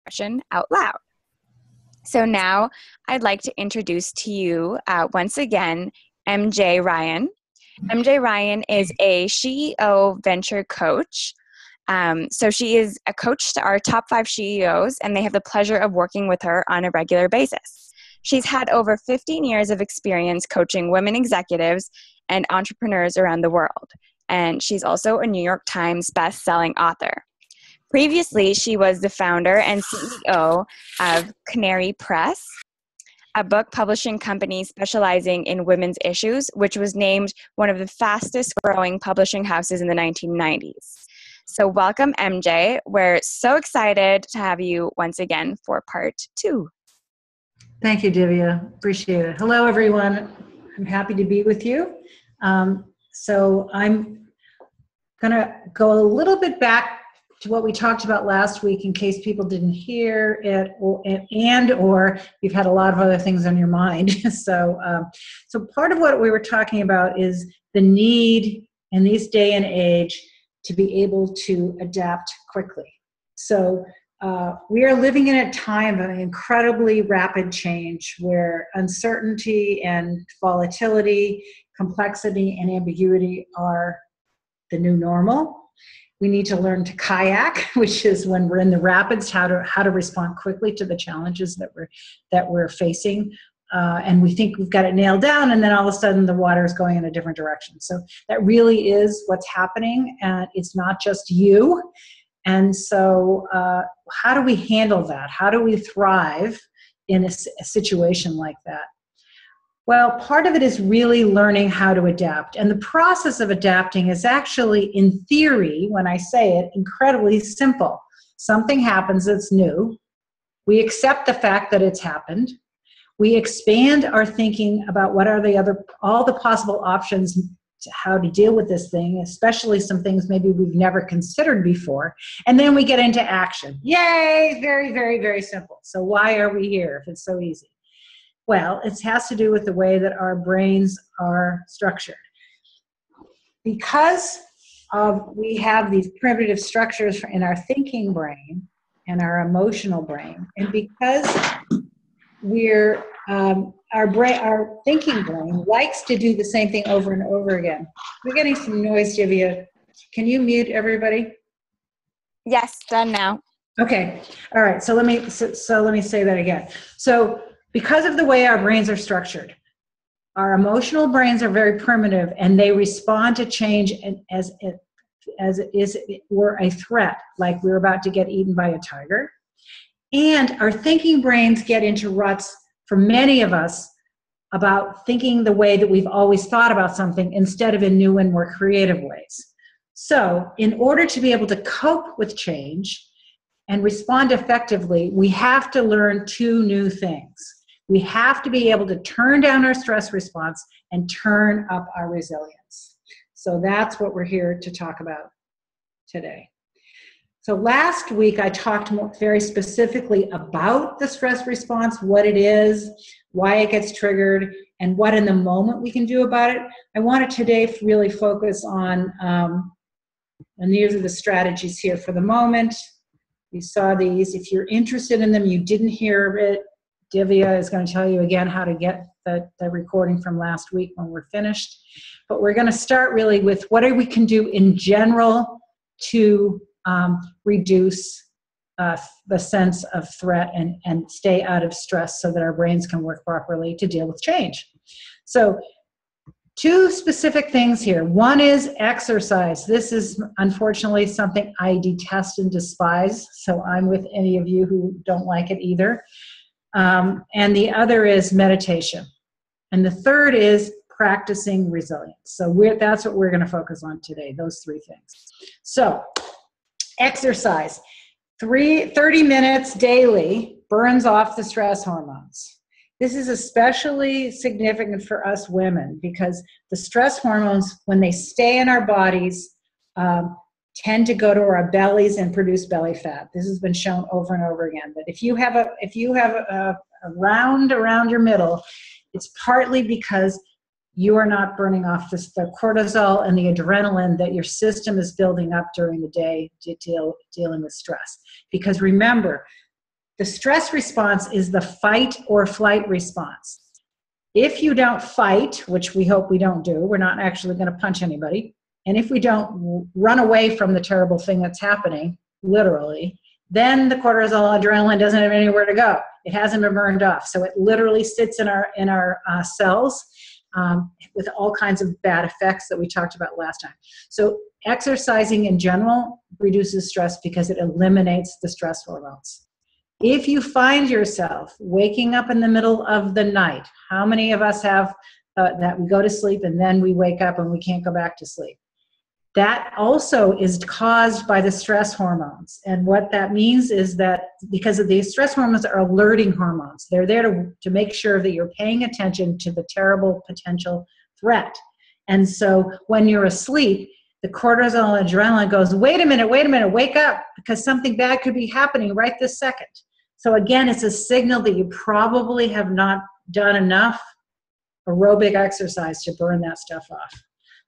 expression out loud. So now I'd like to introduce to you once again M.J. Ryan. M.J. Ryan is a SheEO venture coach. So she is a coach to our top 5 SheEOs, and they have the pleasure of working with her on a regular basis. She's had over 15 years of experience coaching women executives and entrepreneurs around the world. And she's also a New York Times best-selling author. Previously, she was the founder and CEO of Canary Press, a book publishing company specializing in women's issues, which was named one of the fastest growing publishing houses in the 1990s. So welcome, MJ. We're so excited to have you once again for part 2. Thank you, Divya. Appreciate it. Hello, everyone. I'm happy to be with you. So I'm going to go a little bit back to what we talked about last week in case people didn't hear it or you've had a lot of other things on your mind. So part of what we were talking about is the need in this day and age to be able to adapt quickly. So we are living in a time of incredibly rapid change where uncertainty and volatility, complexity and ambiguity are the new normal. We need to learn to kayak, which is when we're in the rapids, how to respond quickly to the challenges that we're facing. And we think we've got it nailed down, and then all of a sudden the water is going in a different direction. So that really is what's happening, and it's not just you. And so how do we handle that? How do we thrive in a situation like that? Well, part of it is really learning how to adapt. And the process of adapting is actually, in theory, when I say it, incredibly simple. Something happens that's new. We accept the fact that it's happened. We expand our thinking about what are all the possible options to how to deal with this thing, especially some things maybe we've never considered before. And then we get into action. Yay! Very, very, very simple. So why are we here if it's so easy? Well, it has to do with the way that our brains are structured. Because we have these primitive structures in our thinking brain and our emotional brain, and because our thinking brain likes to do the same thing over and over again. We're getting some noise, Divya. Can you mute everybody? Yes, done now. Okay. All right. So let me say that again. So because of the way our brains are structured, our emotional brains are very primitive, and they respond to change as it were a threat, like we're about to get eaten by a tiger. And our thinking brains get into ruts, for many of us, about thinking the way that we've always thought about something instead of in new and more creative ways. So in order to be able to cope with change and respond effectively, we have to learn 2 new things. We have to be able to turn down our stress response and turn up our resilience. So that's what we're here to talk about today. So last week I talked very specifically about the stress response, what it is, why it gets triggered, and what in the moment we can do about it. I want to today really focus on, and these are the strategies here for the moment. You saw these. If you're interested in them, you didn't hear it, Divya is going to tell you again how to get the recording from last week when we're finished. But we're going to start really with what we can do in general to reduce the sense of threat and stay out of stress so that our brains can work properly to deal with change. So 2 specific things here. One is exercise. This is unfortunately something I detest and despise, so I'm with any of you who don't like it either. And the other is meditation. And the third is practicing resilience. So that's what we're going to focus on today, those 3 things. So exercise. 30 minutes daily burns off the stress hormones. This is especially significant for us women because the stress hormones, when they stay in our bodies, tend to go to our bellies and produce belly fat. This has been shown over and over again. But if you have a round around your middle, it's partly because you are not burning off the cortisol and the adrenaline that your system is building up during the day dealing with stress. Because remember, the stress response is the fight or flight response. If you don't fight, which we hope we don't do, we're not actually going to punch anybody. And if we don't run away from the terrible thing that's happening, literally, then the cortisol adrenaline doesn't have anywhere to go. It hasn't been burned off. So it literally sits in our cells with all kinds of bad effects that we talked about last time. So exercising in general reduces stress because it eliminates the stress hormones. If you find yourself waking up in the middle of the night, how many of us have that we go to sleep and then we wake up and we can't go back to sleep? That also is caused by the stress hormones. And what that means is that because of these stress hormones are alerting hormones, they're there to make sure that you're paying attention to the terrible potential threat. And so when you're asleep, the cortisol and adrenaline goes, wait a minute, wake up, because something bad could be happening right this second. So again, it's a signal that you probably have not done enough aerobic exercise to burn that stuff off.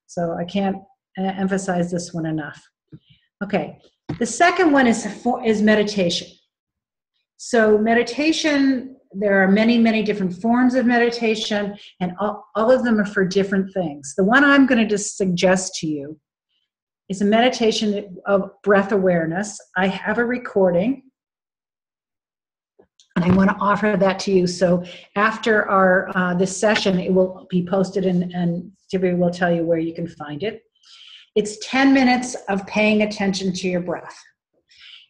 So I can't emphasize this one enough. Okay, the second one is meditation. So meditation, there are many, many different forms of meditation, and all of them are for different things. The one I'm going to just suggest to you is a meditation of breath awareness. I have a recording, and I want to offer that to you. So after our this session, it will be posted, and Tiffany will tell you where you can find it. It's 10 minutes of paying attention to your breath.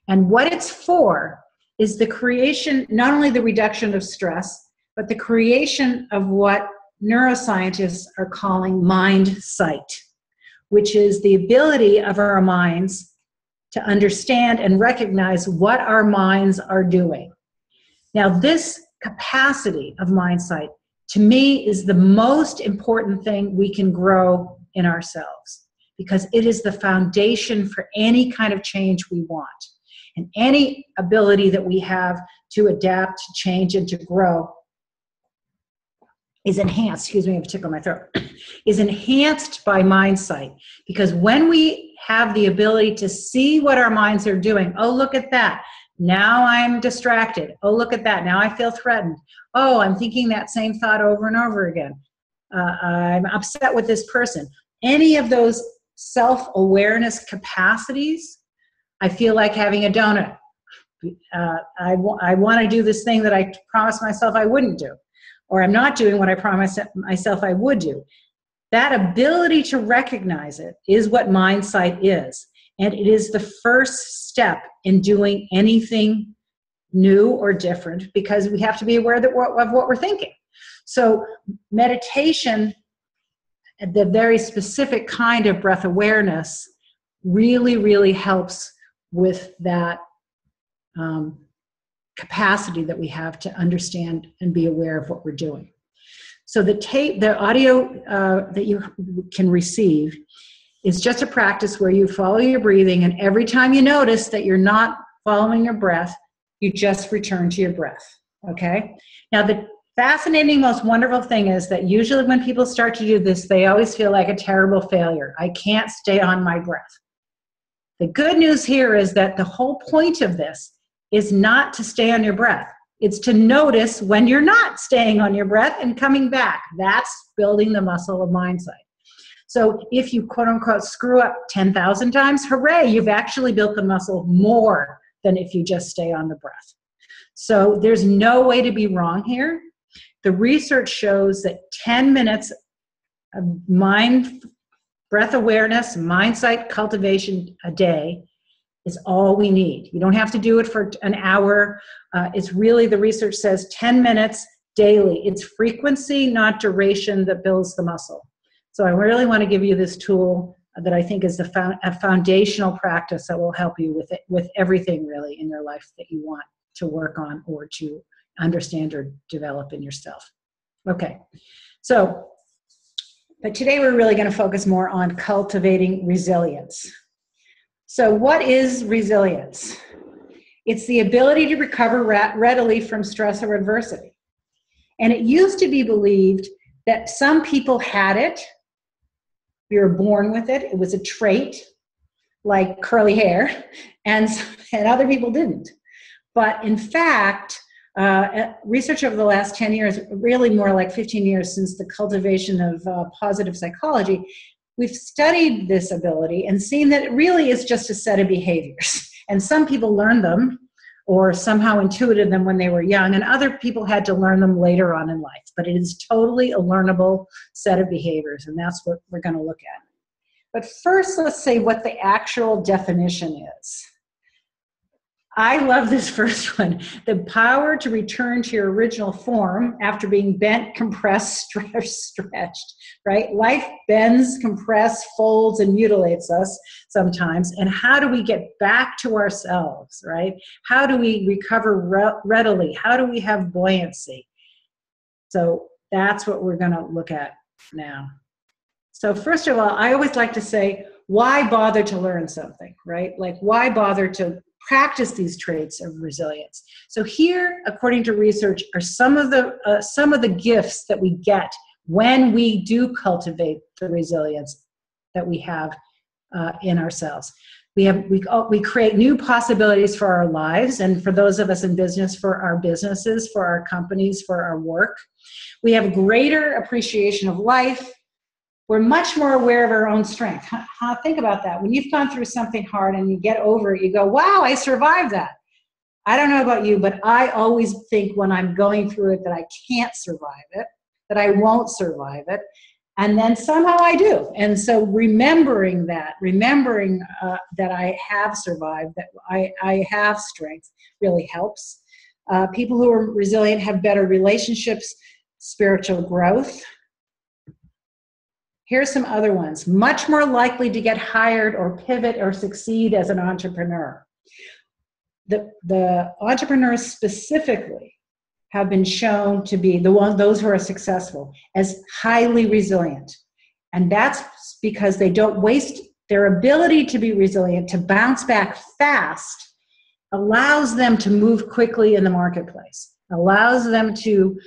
And what it's for is the creation, not only the reduction of stress, but the creation of what neuroscientists are calling mind sight, which is the ability of our minds to understand and recognize what our minds are doing. Now, this capacity of mind sight, to me, is the most important thing we can grow in ourselves, because it is the foundation for any kind of change we want. And any ability that we have to adapt, to change, and to grow is enhanced, excuse me, I have a tickle in my throat, is enhanced by mind sight. Because when we have the ability to see what our minds are doing, oh, look at that. Now I'm distracted. Oh, look at that. Now I feel threatened. Oh, I'm thinking that same thought over and over again. I'm upset with this person. Any of those self-awareness capacities, I feel like having a donut. I want to do this thing that I promised myself I wouldn't do, or I'm not doing what I promised myself I would do. That ability to recognize it is what mind sight is. And it is the first step in doing anything new or different, because we have to be aware of what we're thinking. So meditation, the very specific kind of breath awareness, really, really helps with that capacity that we have to understand and be aware of what we're doing. So the audio that you can receive is just a practice where you follow your breathing, and every time you notice that you're not following your breath, you just return to your breath, okay? Now, the fascinating, most wonderful thing is that usually when people start to do this, they always feel like a terrible failure. I can't stay on my breath. The good news here is that the whole point of this is not to stay on your breath. It's to notice when you're not staying on your breath and coming back. That's building the muscle of mind sight. So if you, quote unquote, screw up 10,000 times, hooray, you've actually built the muscle more than if you just stay on the breath. So there's no way to be wrong here. The research shows that 10 minutes of breath awareness, mind sight cultivation a day is all we need. You don't have to do it for an hour. It's really, the research says 10 minutes daily. It's frequency, not duration, that builds the muscle. So I really want to give you this tool that I think is a foundational practice that will help you with everything really in your life that you want to work on or to understand or develop in yourself. Okay, but today we're really going to focus more on cultivating resilience. So what is resilience? It's the ability to recover readily from stress or adversity. And it used to be believed that some people had it. We were born with it. It was a trait, like curly hair, and other people didn't. But in fact, research over the last 10 years, really more like 15 years since the cultivation of positive psychology, we've studied this ability and seen that it really is just a set of behaviors. And some people learn them or somehow intuited them when they were young, and other people had to learn them later on in life. But it is totally a learnable set of behaviors, and that's what we're going to look at. But first, let's say what the actual definition is. I love this first one. The power to return to your original form after being bent, compressed, stretched, right? Life bends, compresses, folds, and mutilates us sometimes. And how do we get back to ourselves, right? How do we recover readily? How do we have buoyancy? So that's what we're going to look at now. So first of all, I always like to say, why bother to learn something, right? Like, why bother to practice these traits of resilience? So here, according to research, are some of the gifts that we get when we do cultivate the resilience that we have in ourselves. We create new possibilities for our lives, and for those of us in business, for our businesses, for our companies, for our work. We have greater appreciation of life. We're much more aware of our own strength. Think about that. When you've gone through something hard and you get over it, you go, wow, I survived that. I don't know about you, but I always think when I'm going through it that I can't survive it, that I won't survive it. And then somehow I do. And so remembering that I have survived, that I have strength really helps. People who are resilient have better relationships, spiritual growth. Here's some other ones. Much more likely to get hired or pivot or succeed as an entrepreneur. The entrepreneurs specifically have been shown to be those who are successful as highly resilient. And that's because they don't waste their ability to be resilient, to bounce back fast, allows them to move quickly in the marketplace, allows them to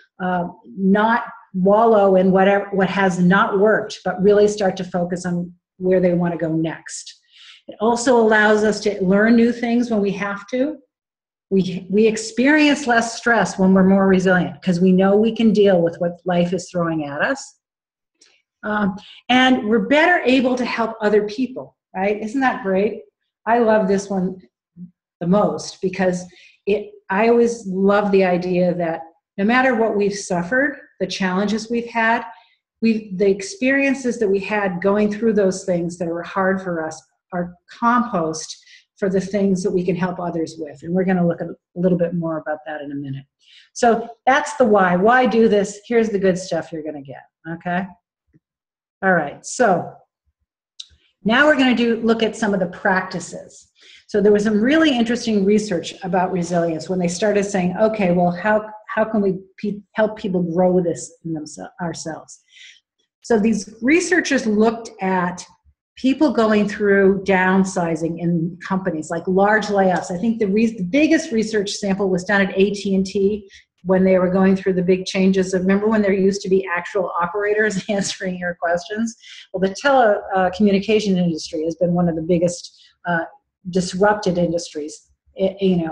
not wallow in what has not worked, but really start to focus on where they want to go next. It also allows us to learn new things when we have to. We experience less stress when we're more resilient because we know we can deal with what life is throwing at us. And we're better able to help other people, right? Isn't that great? I love this one the most because I always love the idea that no matter what we've suffered, the challenges we've had, the experiences that we had going through those things that were hard for us are compost for the things that we can help others with. And we're going to look at a little bit more about that in a minute. So that's the why. Why do this? Here's the good stuff you're going to get, okay? All right, so now we're going to look at some of the practices. So there was some really interesting research about resilience when they started saying, okay, well, how can we help people grow this in ourselves? So these researchers looked at people going through downsizing in companies, like large layoffs. I think the biggest research sample was done at AT&T when they were going through the big changes. Remember when there used to be actual operators answering your questions? Well, the telecommunication industry has been one of the biggest disrupted industries,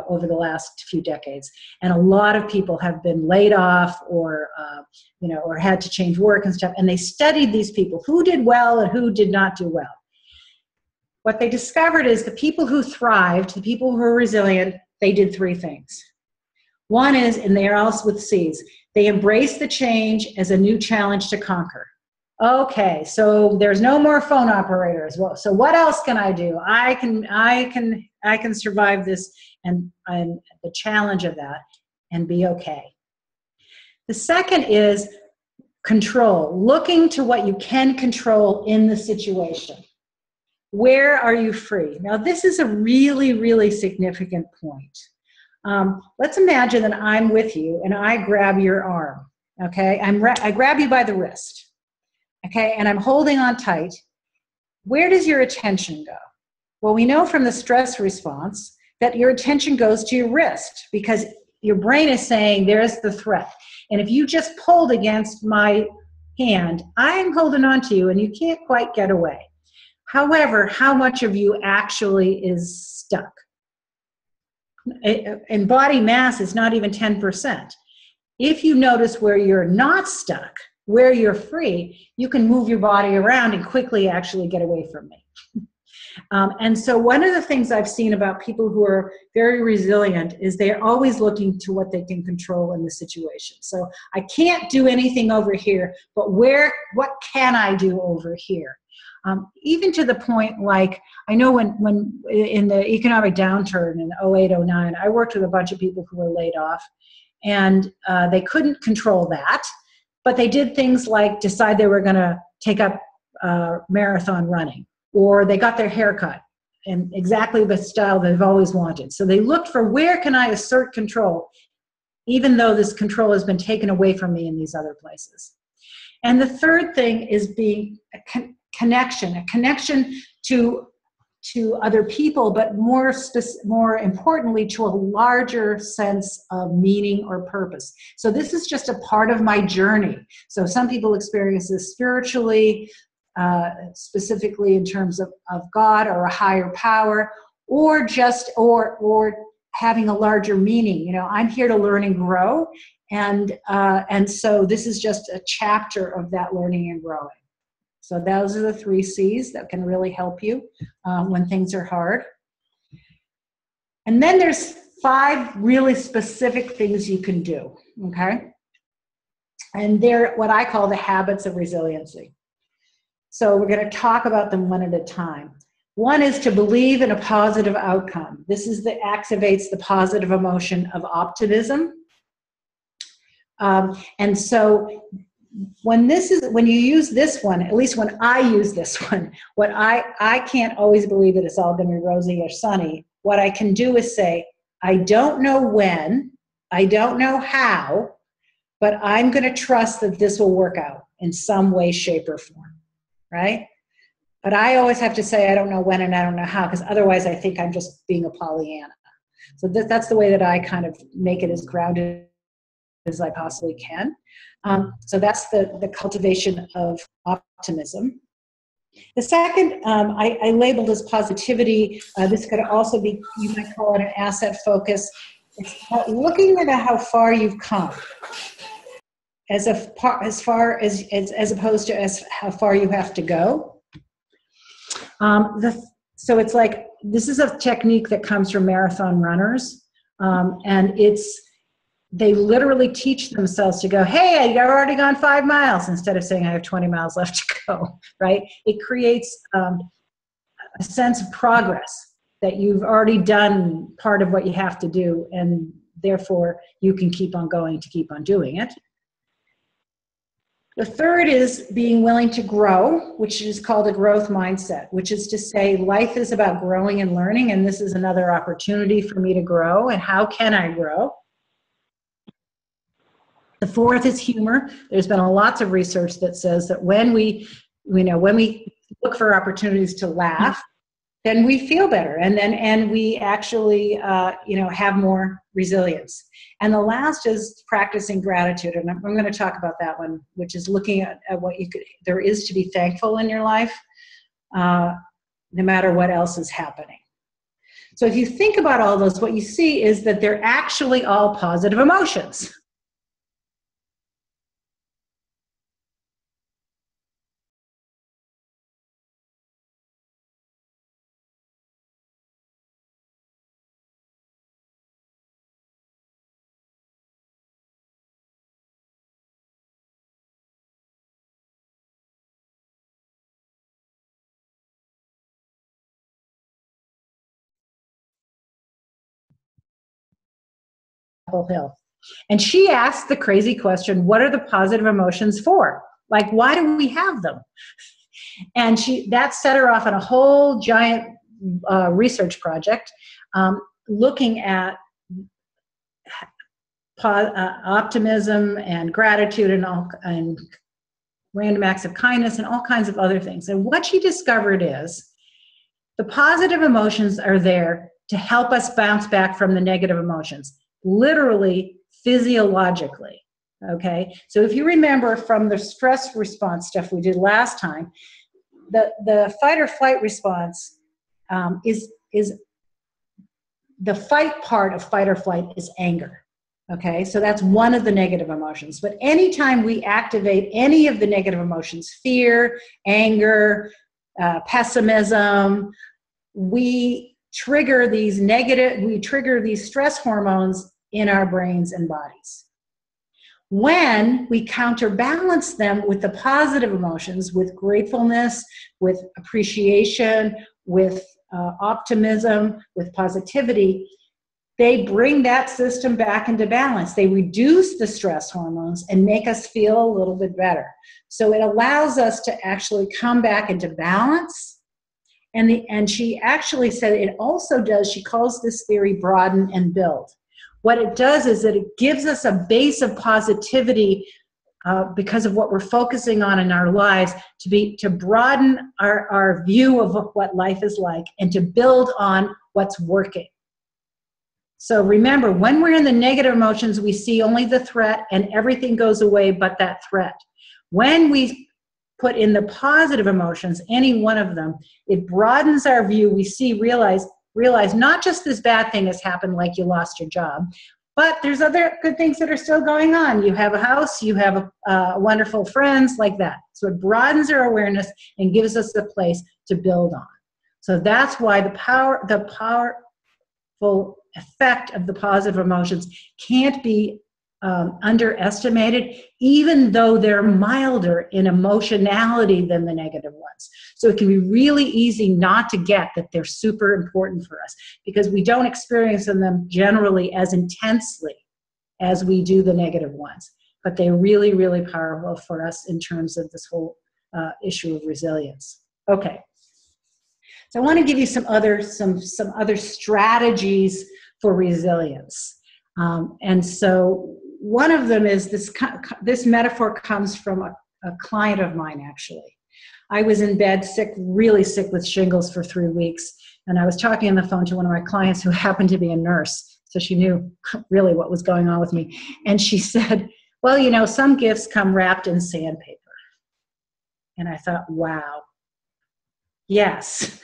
over the last few decades. And a lot of people have been laid off or had to change work and stuff. And they studied these people, who did well and who did not do well. What they discovered is the people who thrived, the people who were resilient, they did three things. One is, and they are also with C's, they embraced the change as a new challenge to conquer. Okay, so there's no more phone operators. Well, so what else can I do? I can survive this and the challenge of that and be okay. The second is control, looking to what you can control in the situation. Where are you free? Now, this is a really, really significant point. Let's imagine that I'm with you and I grab your arm, okay? I grab you by the wrist. Okay, and I'm holding on tight. Where does your attention go? Well, we know from the stress response that your attention goes to your wrist because your brain is saying there's the threat. And if you just pulled against my hand, I'm holding on to you and you can't quite get away. However, how much of you actually is stuck? in body mass, it's not even 10%. If you notice where you're not stuck, where you're free, you can move your body around and quickly actually get away from me. And so one of the things I've seen about people who are very resilient is they're always looking to what they can control in the situation. So I can't do anything over here, but what can I do over here? Even to the point, like, I know when in the economic downturn in 08, 09, I worked with a bunch of people who were laid off, and they couldn't control that, but they did things like decide they were going to take up marathon running, or they got their hair cut in exactly the style they've always wanted. So they looked for, where can I assert control, even though this control has been taken away from me in these other places. And the third thing is being a connection to other people, but more importantly, to a larger sense of meaning or purpose. So this is just a part of my journey. So some people experience this spiritually, specifically in terms of God or a higher power, or having a larger meaning. You know, I'm here to learn and grow, and so this is just a chapter of that learning and growing. So those are the 3 C's that can really help you when things are hard. And then there's 5 really specific things you can do, okay? And they're what I call the habits of resiliency. So we're going to talk about them one at a time. One is to believe in a positive outcome. This is that activates the positive emotion of optimism. And so when you use this one, at least when I use this one, I can't always believe that it's all going to be rosy or sunny. What I can do is say, I don't know when, I don't know how, but I'm going to trust that this will work out in some way, shape, or form, right? But I always have to say, I don't know when and I don't know how, because otherwise I think I'm just being a Pollyanna. So that's the way that I kind of make it as grounded as I possibly can. So that's the cultivation of optimism. The second, I labeled as positivity. This could also be, you might call it an asset focus. It's about looking at how far you've come, as opposed to how far you have to go. So it's like, this is a technique that comes from marathon runners, and they literally teach themselves to go, hey, I've already gone 5 miles, instead of saying I have 20 miles left to go, right? It creates a sense of progress, that you've already done part of what you have to do, and therefore you can keep on going to keep on doing it. The third is being willing to grow, which is called a growth mindset, which is to say life is about growing and learning, and this is another opportunity for me to grow, and how can I grow? The fourth is humor. There's been lots of research that says that when we look for opportunities to laugh, then we feel better, and we actually have more resilience. And the last is practicing gratitude, and I'm going to talk about that one, which is looking at what there is to be thankful in your life, no matter what else is happening. So if you think about all those, what you see is that they're actually all positive emotions. Hill. And she asked the crazy question, what are the positive emotions for? Like, why do we have them? And that set her off on a whole giant research project, looking at optimism and gratitude and random acts of kindness and all kinds of other things. And what she discovered is the positive emotions are there to help us bounce back from the negative emotions, literally, physiologically, okay? So if you remember from the stress response stuff we did last time, the fight or flight response is the fight part of fight or flight is anger. Okay, so that's one of the negative emotions. But anytime we activate any of the negative emotions, fear, anger, pessimism, we trigger these stress hormones in our brains and bodies. When we counterbalance them with the positive emotions, with gratefulness, with appreciation, with optimism, with positivity, they bring that system back into balance. They reduce the stress hormones and make us feel a little bit better. So it allows us to actually come back into balance. And she actually said it also does, she calls this theory broaden and build. What it does is that it gives us a base of positivity because of what we're focusing on in our lives, to broaden our view of what life is like and to build on what's working. So remember, when we're in the negative emotions, we see only the threat and everything goes away but that threat. When we put in the positive emotions, any one of them, it broadens our view. We realize not just this bad thing has happened, like you lost your job, but there's other good things that are still going on. You have a house, you have wonderful friends, like that. So it broadens our awareness and gives us the place to build on. So that's why the powerful effect of the positive emotions can't be underestimated, even though they're milder in emotionality than the negative ones. So it can be really easy not to get that they're super important for us because we don't experience them generally as intensely as we do the negative ones. But they're really, really powerful for us in terms of this whole issue of resilience. Okay. So I want to give you some other strategies for resilience. And so one of them is this metaphor comes from a client of mine, actually. I was in bed sick, really sick with shingles for 3 weeks. And I was talking on the phone to one of my clients who happened to be a nurse. So she knew really what was going on with me. And she said, well, you know, some gifts come wrapped in sandpaper. And I thought, wow, yes.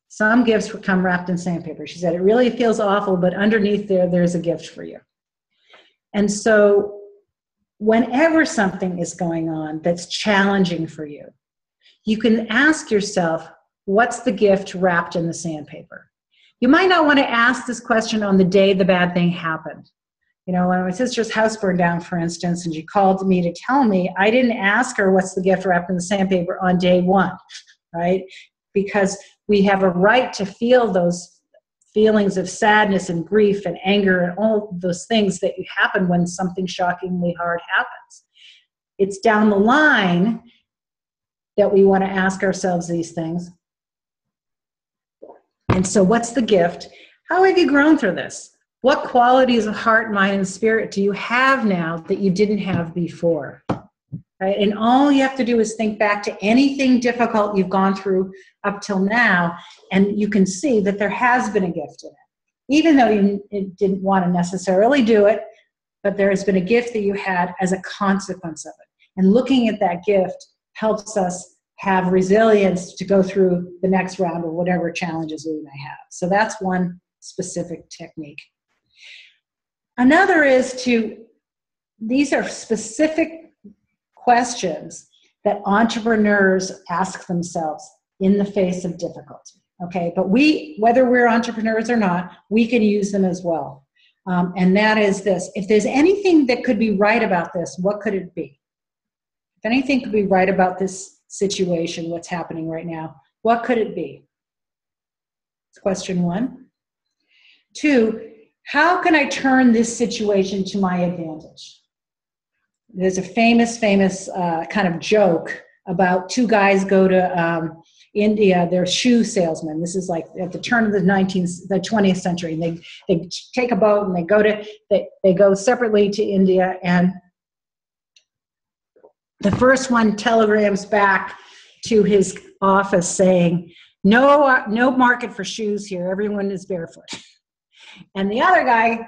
Some gifts come wrapped in sandpaper. She said, it really feels awful, but underneath there's a gift for you. And so whenever something is going on that's challenging for you, you can ask yourself, what's the gift wrapped in the sandpaper? You might not want to ask this question on the day the bad thing happened. You know, when my sister's house burned down, for instance, and she called me to tell me, I didn't ask her what's the gift wrapped in the sandpaper on day one, right? Because we have a right to feel those feelings of sadness and grief and anger and all those things that happen when something shockingly hard happens. It's down the line that we want to ask ourselves these things. And so what's the gift? How have you grown through this? What qualities of heart, mind, and spirit do you have now that you didn't have before? Right? And all you have to do is think back to anything difficult you've gone through up till now, and you can see that there has been a gift in it. Even though you didn't want to necessarily do it, but there has been a gift that you had as a consequence of it. And looking at that gift helps us have resilience to go through the next round or whatever challenges we may have. So that's one specific technique. Another is these are specific questions that entrepreneurs ask themselves in the face of difficulty, okay? But whether we're entrepreneurs or not, we can use them as well. And that is this: if there's anything that could be right about this, what could it be? If anything could be right about this situation, what's happening right now, what could it be? That's question one. 2, how can I turn this situation to my advantage? There's a famous kind of joke about 2 guys go to India. They're shoe salesmen. This is like at the turn of the 20th century. And they take a boat and they go separately to India. And the first one telegrams back to his office saying, no market for shoes here. Everyone is barefoot. And the other guy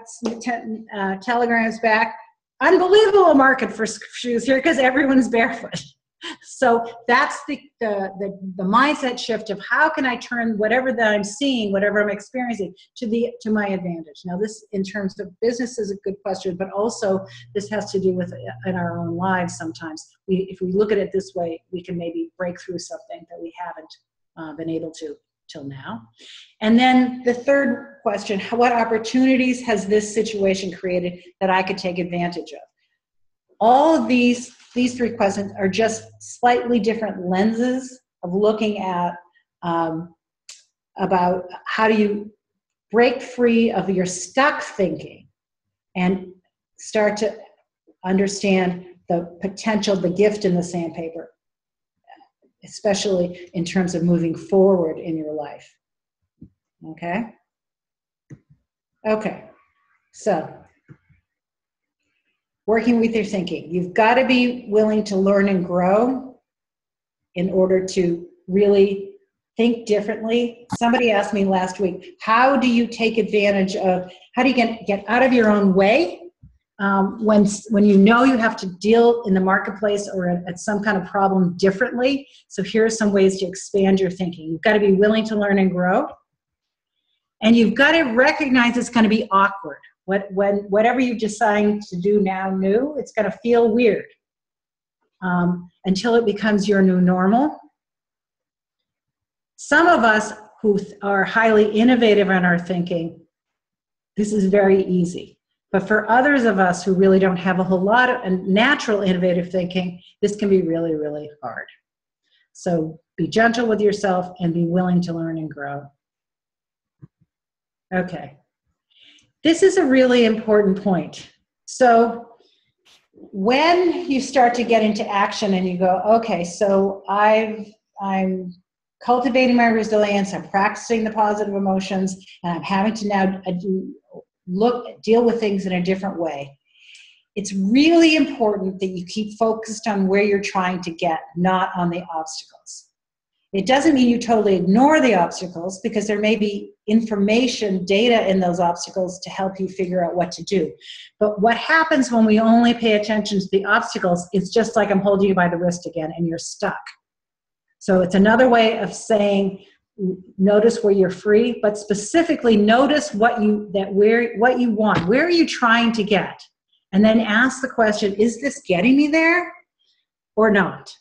telegrams back, unbelievable market for shoes here because everyone's barefoot. So that's the mindset shift of how can I turn whatever that I'm seeing, whatever I'm experiencing, to my advantage. Now, this in terms of business is a good question, but also this has to do with in our own lives. Sometimes if we look at it this way, we can maybe break through something that we haven't been able to till now. And then the third question: what opportunities has this situation created that I could take advantage of? All of these three questions are just slightly different lenses of looking at about how do you break free of your stuck thinking and start to understand the potential, the gift in the sandpaper, especially in terms of moving forward in your life. Okay? Okay. So, working with your thinking. You've got to be willing to learn and grow in order to really think differently. Somebody asked me last week, how do you take advantage of, how do you get out of your own way when you know you have to deal in the marketplace or at some kind of problem differently? So here are some ways to expand your thinking. You've got to be willing to learn and grow. And you've got to recognize it's going to be awkward. Whatever you decide to do now new, it's going to feel weird until it becomes your new normal. Some of us who are highly innovative in our thinking, this is very easy. But for others of us who really don't have a whole lot of natural innovative thinking, this can be really, really hard. So be gentle with yourself and be willing to learn and grow. Okay. This is a really important point. So when you start to get into action and you go, okay, so I'm cultivating my resilience, I'm practicing the positive emotions, and I'm having to now deal with things in a different way. It's really important that you keep focused on where you're trying to get, not on the obstacles. It doesn't mean you totally ignore the obstacles, because there may be information, data in those obstacles to help you figure out what to do. But what happens when we only pay attention to the obstacles, it's just like I'm holding you by the wrist again and you're stuck. So it's another way of saying, notice where you're free, but specifically notice what you want. Where are you trying to get? And then ask the question, is this getting me there or not?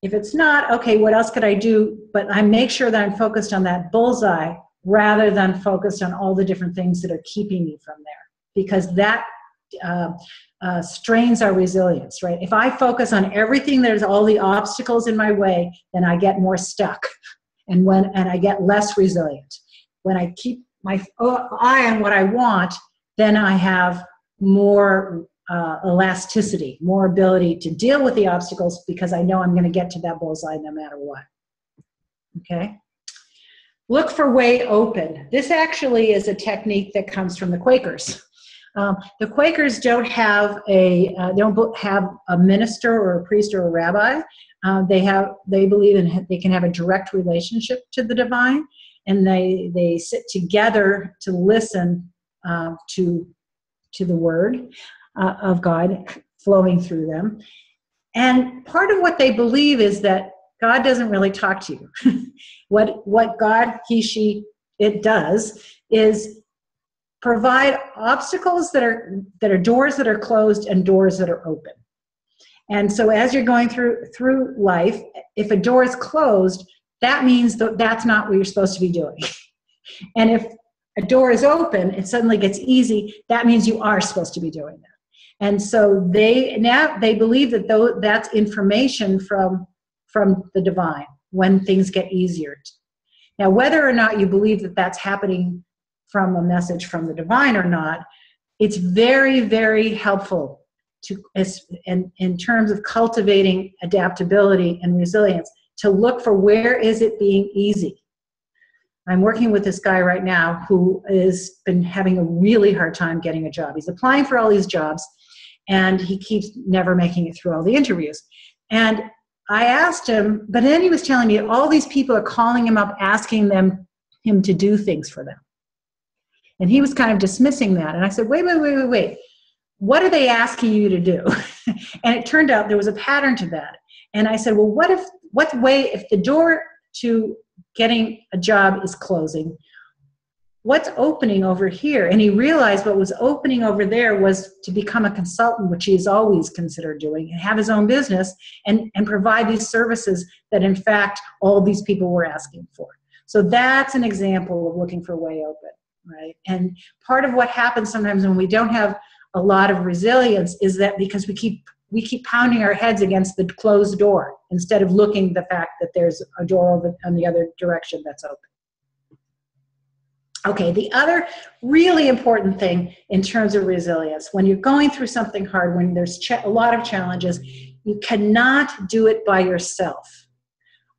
If it's not, okay, what else could I do? But I make sure that I'm focused on that bullseye rather than focused on all the different things that are keeping me from there, because that strains our resilience, right? If I focus on everything, there's all the obstacles in my way, then I get more stuck and I get less resilient. When I keep my eye on what I want, then I have more elasticity, more ability to deal with the obstacles, because I know I'm going to get to that bullseye no matter what. Okay? Look for way open. This actually is a technique that comes from the Quakers. The Quakers don't have a minister or a priest or a rabbi. They believe they can have a direct relationship to the divine, and they sit together to listen to the word of God flowing through them. And part of what they believe is that God doesn't really talk to you. What God, he, she, it does is provide obstacles that are doors that are closed and doors that are open. And so as you're going through life, if a door is closed, that means that's not what you're supposed to be doing. And if a door is open, it suddenly gets easy, that means you are supposed to be doing that. And so they believe that that's information from the divine when things get easier. Now, whether or not you believe that that's happening from a message from the divine or not, it's very, very helpful in terms of cultivating adaptability and resilience, to look for where is it being easy. I'm working with this guy right now who has been having a really hard time getting a job. He's applying for all these jobs, and he keeps never making it through all the interviews. And I asked him, but then he was telling me all these people are calling him up, asking him to do things for them. And he was kind of dismissing that. And I said, wait. What are they asking you to do? And it turned out there was a pattern to that. And I said, well, if the door to getting a job is closing, what's opening over here? And he realized what was opening over there was to become a consultant, which he's always considered doing, and have his own business and provide these services that, in fact, all these people were asking for. So that's an example of looking for a way open, right? And part of what happens sometimes when we don't have a lot of resilience is that because we keep pounding our heads against the closed door instead of looking at the fact that there's a door over on the other direction that's open. Okay, the other really important thing in terms of resilience, when you're going through something hard, when there's a lot of challenges, you cannot do it by yourself.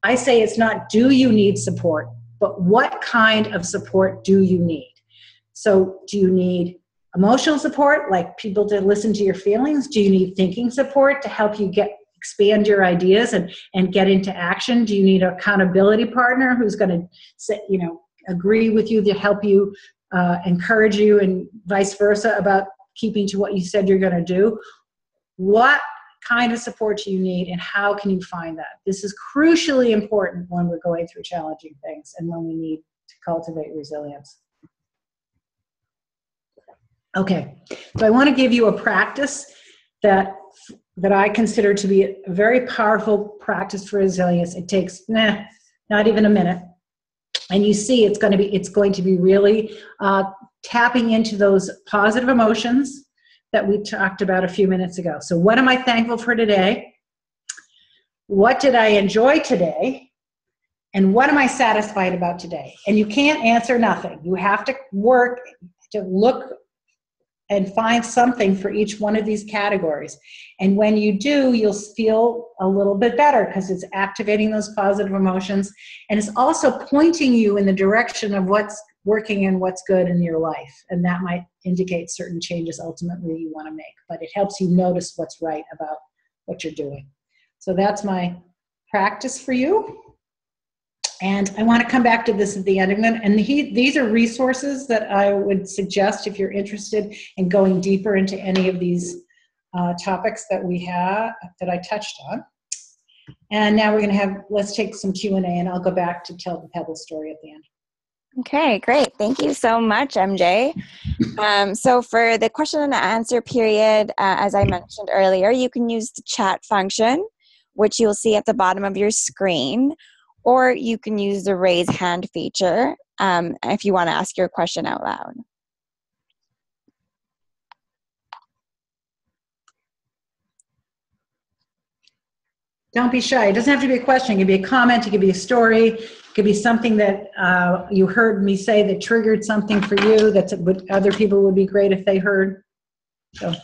I say it's not do you need support, but what kind of support do you need? So do you need emotional support, like people to listen to your feelings? Do you need thinking support to help you expand your ideas and get into action? Do you need an accountability partner who's going to say, agree with you to help you, encourage you, and vice versa about keeping to what you said you're going to do? What kind of support do you need, and how can you find that? This is crucially important when we're going through challenging things and when we need to cultivate resilience. Okay, so I want to give you a practice that I consider to be a very powerful practice for resilience. It takes not even a minute. And you see it's going to be really tapping into those positive emotions that we talked about a few minutes ago. So what am I thankful for today? What did I enjoy today? And what am I satisfied about today? And you can't answer nothing. You have to work to look and find something for each one of these categories. And when you do, you'll feel a little bit better because it's activating those positive emotions. And it's also pointing you in the direction of what's working and what's good in your life. And that might indicate certain changes ultimately you want to make. But it helps you notice what's right about what you're doing. So that's my practice for you. And I want to come back to this at the end. And these are resources that I would suggest if you're interested in going deeper into any of these topics that I touched on. And now let's take some Q&A, and I'll go back to tell the Pebble story at the end. Okay, great. Thank you so much, MJ. So for the question and answer period, as I mentioned earlier, you can use the chat function, which you'll see at the bottom of your screen. Or you can use the raise hand feature if you want to ask your question out loud. Don't be shy. It doesn't have to be a question. It could be a comment. It could be a story. It could be something that you heard me say that triggered something for you that other people would be great if they heard. So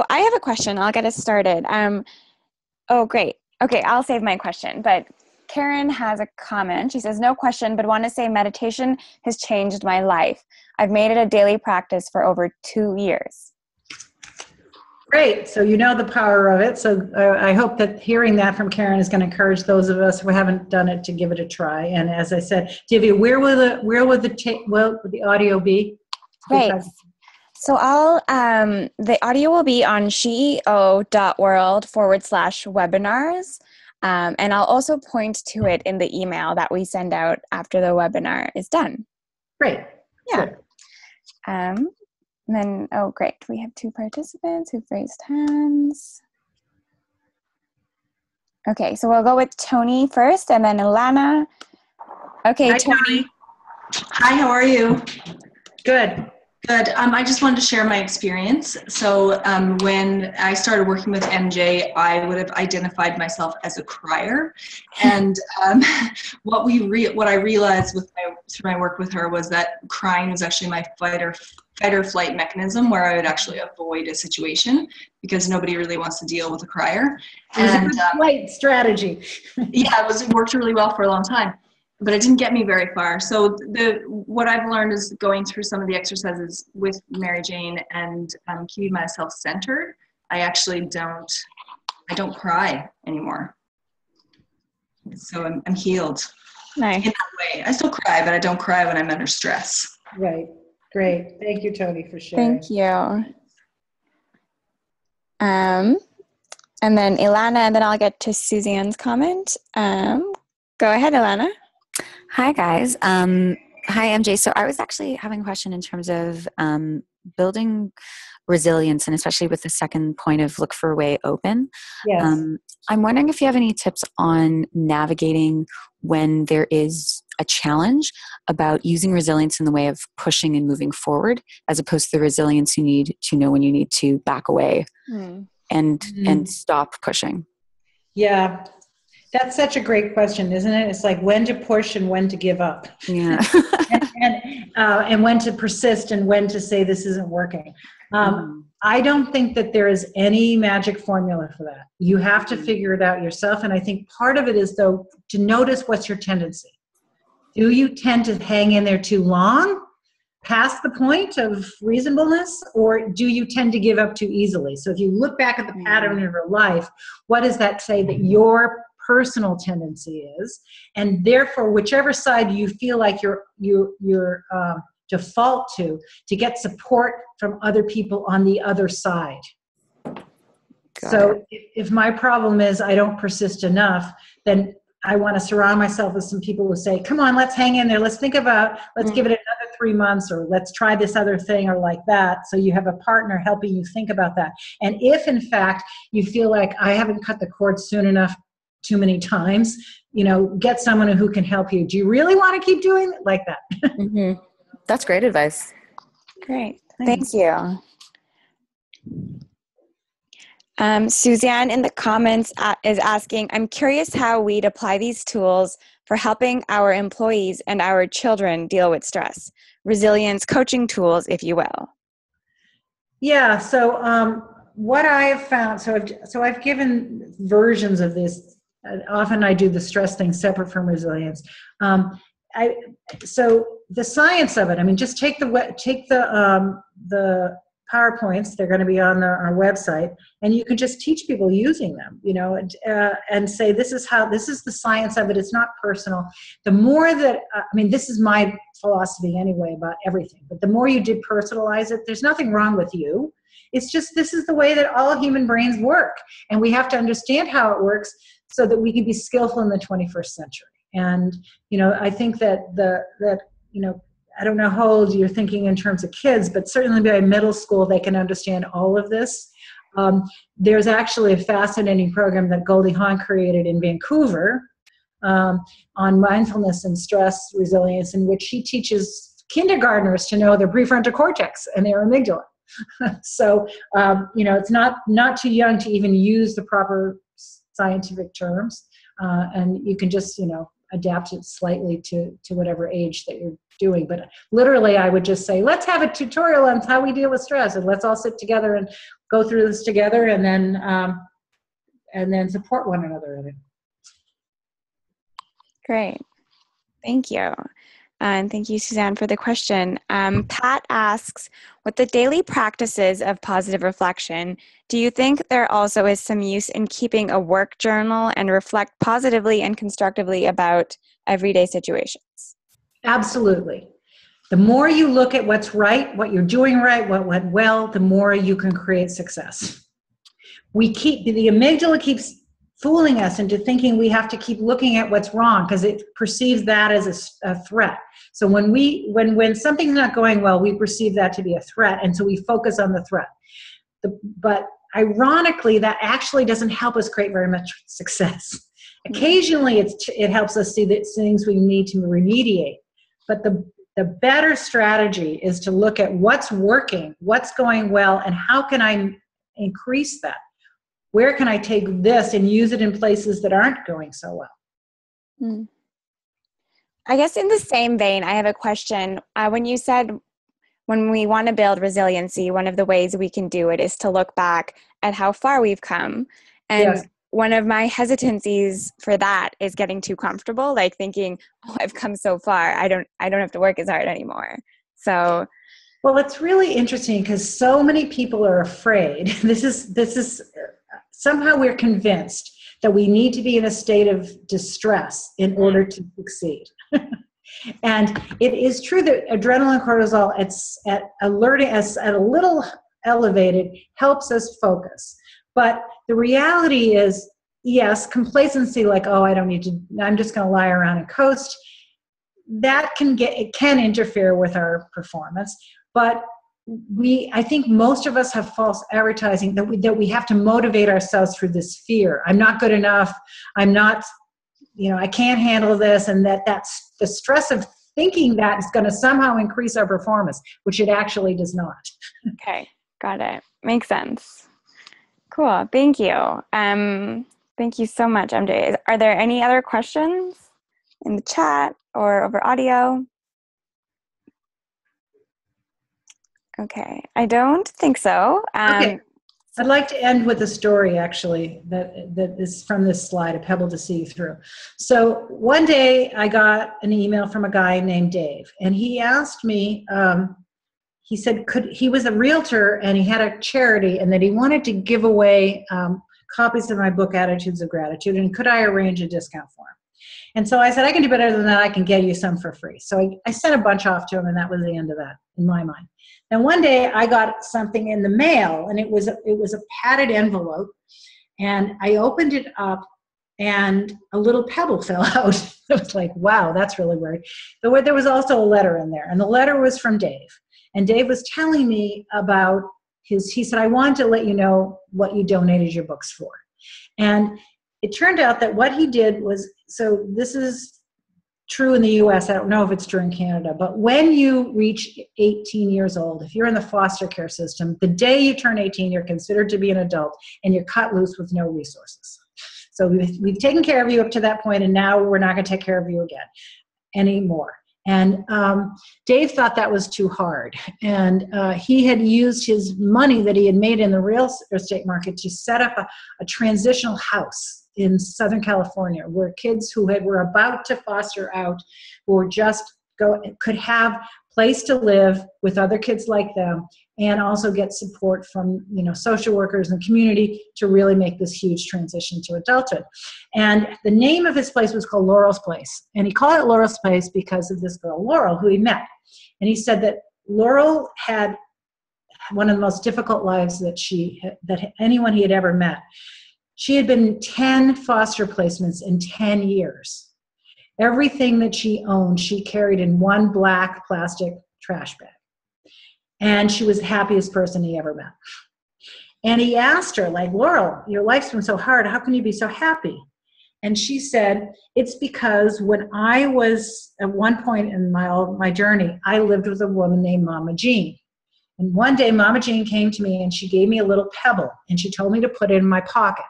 I have a question. I'll get us started. Oh, great. Okay, I'll save my question. But Karen has a comment. She says, no question, but want to say meditation has changed my life. I've made it a daily practice for over 2 years. Great. So you know the power of it. So I hope that hearing that from Karen is going to encourage those of us who haven't done it to give it a try. And as I said, Divya, where will the audio be? Right. So the audio will be on SheEO.world/webinars. And I'll also point to it in the email that we send out after the webinar is done. Great. Yeah. Sure. And then, oh, great. We have 2 participants who've raised hands. Okay, so we'll go with Tony first and then Ilana. Okay, Hi, Tony. Hi, how are you? Good. Good. I just wanted to share my experience. So when I started working with MJ, I would have identified myself as a crier. And what I realized through my work with her was that crying was actually my fight or flight mechanism, where I would actually avoid a situation because nobody really wants to deal with a crier. And it was a flight strategy. Yeah, it worked really well for a long time. But it didn't get me very far. So what I've learned is going through some of the exercises with Mary Jane and keeping myself centered. I actually don't cry anymore. So I'm healed. Nice. In that way. I still cry, but I don't cry when I'm under stress. Right. Great. Thank you, Tony, for sharing. Thank you. And then Ilana, and then I'll get to Suzanne's comment. Go ahead, Ilana. Hi, guys. Hi, MJ. So I was actually having a question in terms of building resilience, and especially with the second point of look for a way open. Yes. I'm wondering if you have any tips on navigating when there is a challenge about using resilience in the way of pushing and moving forward, as opposed to the resilience you need to know when you need to back away and stop pushing. Yeah. That's such a great question, isn't it? It's like when to push and when to give up. Yeah. and when to persist and when to say this isn't working. I don't think that there is any magic formula for that. You have to figure it out yourself. And I think part of it is, though, to notice what's your tendency. Do you tend to hang in there too long, past the point of reasonableness, or do you tend to give up too easily? So if you look back at the pattern of your life, what does that say that your personal tendency is? And therefore, whichever side you feel like you're default to get support from other people on the other side. So if my problem is I don't persist enough, then I want to surround myself with some people who say, come on, let's hang in there. Let's think about, let's give it another 3 months, or let's try this other thing, or like that. So you have a partner helping you think about that. And if in fact you feel like I haven't cut the cord soon enough too many times, get someone who can help you. Do you really want to keep doing it like that? That's great advice. Great. Thank you. Suzanne in the comments is asking, I'm curious how we'd apply these tools for helping our employees and our children deal with stress. Resilience coaching tools, if you will. Yeah, so what I have found, so I've given versions of this. Often I do the stress thing separate from resilience. So the science of it, just take the PowerPoints. They're going to be on our website, and you can just teach people using them, and say, this is the science of it. It's not personal. The more that, this is my philosophy anyway about everything, but the more you did personalize it, there's nothing wrong with you. It's just, this is the way that all human brains work. And we have to understand how it works so that we can be skillful in the 21st century. And, I think that I don't know how old you're thinking in terms of kids, but certainly by middle school, they can understand all of this. There's actually a fascinating program that Goldie Hawn created in Vancouver on mindfulness and stress resilience, in which she teaches kindergartners to know their prefrontal cortex and their amygdala. So, it's not too young to even use the proper scientific terms, and you can just, adapt it slightly to whatever age that you're doing. But literally, I would just say, let's have a tutorial on how we deal with stress, and let's all sit together and go through this together, and then support one another. Great. Thank you. And thank you, Suzanne, for the question. Pat asks, with the daily practices of positive reflection, do you think there also is some use in keeping a work journal and reflect positively and constructively about everyday situations? Absolutely. The more you look at what's right, what you're doing right, what went well, the more you can create success. The amygdala keeps fooling us into thinking we have to keep looking at what's wrong because it perceives that as a threat. So when something's not going well, we perceive that to be a threat, and so we focus on the threat. But ironically, that actually doesn't help us create very much success. Occasionally, it helps us see the things we need to remediate. But the better strategy is to look at what's working, what's going well, and how can I increase that? Where can I take this and use it in places that aren't going so well? I guess in the same vein, I have a question. When you said when we want to build resiliency, one of the ways we can do it is to look back at how far we've come. And yes. One of my hesitancies for that is getting too comfortable, like thinking, oh, I've come so far. I don't have to work as hard anymore. So, well, it's really interesting because so many people are afraid. This is somehow we're convinced that we need to be in a state of distress in order to succeed. And it is true that adrenaline, cortisol, it's at a little elevated, helps us focus. But the reality is, yes, complacency, like, oh, I don't need to, I'm just going to lie around and coast, it can interfere with our performance. But I think most of us have false advertising that we have to motivate ourselves through this fear. I'm not good enough. I'm not, I can't handle this. And that's the stress of thinking that is going to somehow increase our performance, which it actually does not. Okay. Got it. Makes sense. Cool. Thank you. Thank you so much, MJ. Are there any other questions in the chat or over audio? Okay. I don't think so. Okay. I'd like to end with a story, actually, that is from this slide, A Pebble to See You Through. So one day I got an email from a guy named Dave, and he asked me, he said he was a realtor and he had a charity and that he wanted to give away copies of my book, Attitudes of Gratitude, and could I arrange a discount for him? And so I said, I can do better than that. I can get you some for free. So I sent a bunch off to him, and that was the end of that in my mind. And one day I got something in the mail, and it was a padded envelope, and I opened it up, and a little pebble fell out. It was like, wow, that's really weird. But there was also a letter in there, and the letter was from Dave. And Dave was telling me about he said, I wanted to let you know what you donated your books for. And it turned out that what he did was, so this is true in the US, I don't know if it's true in Canada, but when you reach 18 years old, if you're in the foster care system, the day you turn 18, you're considered to be an adult and you're cut loose with no resources. So we've taken care of you up to that point, and now we're not going to take care of you again anymore. And Dave thought that was too hard. And he had used his money that he had made in the real estate market to set up a transitional house in Southern California, where kids who were about to foster out, could have place to live with other kids like them, and also get support from social workers and community to really make this huge transition to adulthood. And the name of his place was called Laurel's Place, and he called it Laurel's Place because of this girl Laurel who he met. And he said that Laurel had one of the most difficult lives that anyone he had ever met. She had been in 10 foster placements in 10 years. Everything that she owned, she carried in one black plastic trash bag. And she was the happiest person he ever met. And he asked her, like, Laurel, your life's been so hard. How can you be so happy? And she said, it's because when I was at one point in my journey, I lived with a woman named Mama Jean. And one day Mama Jean came to me and she gave me a little pebble and she told me to put it in my pocket.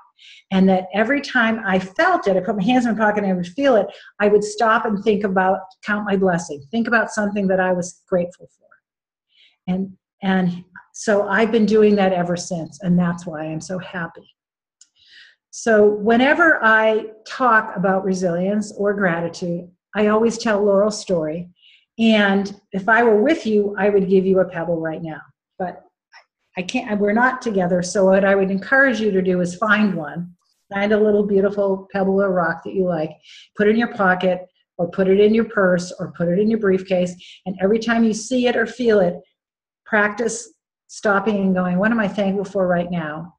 And that every time I felt it, I put my hands in my pocket and I would feel it, I would stop and count my blessing, think about something that I was grateful for. And so I've been doing that ever since, and that's why I'm so happy. So whenever I talk about resilience or gratitude, I always tell Laurel's story. And if I were with you, I would give you a pebble right now. But I can't, we're not together, so what I would encourage you to do is find a little beautiful pebble or rock that you like, put it in your pocket, or put it in your purse, or put it in your briefcase, and every time you see it or feel it, practice stopping and going, what am I thankful for right now?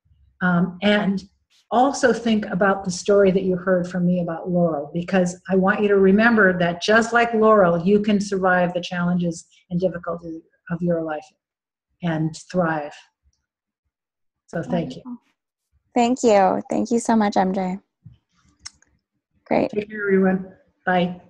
And also think about the story that you heard from me about Laurel, because I want you to remember that just like Laurel, you can survive the challenges and difficulties of your life and thrive. So thank you. Thank you. Thank you so much, MJ. Great. Take care, everyone. Bye.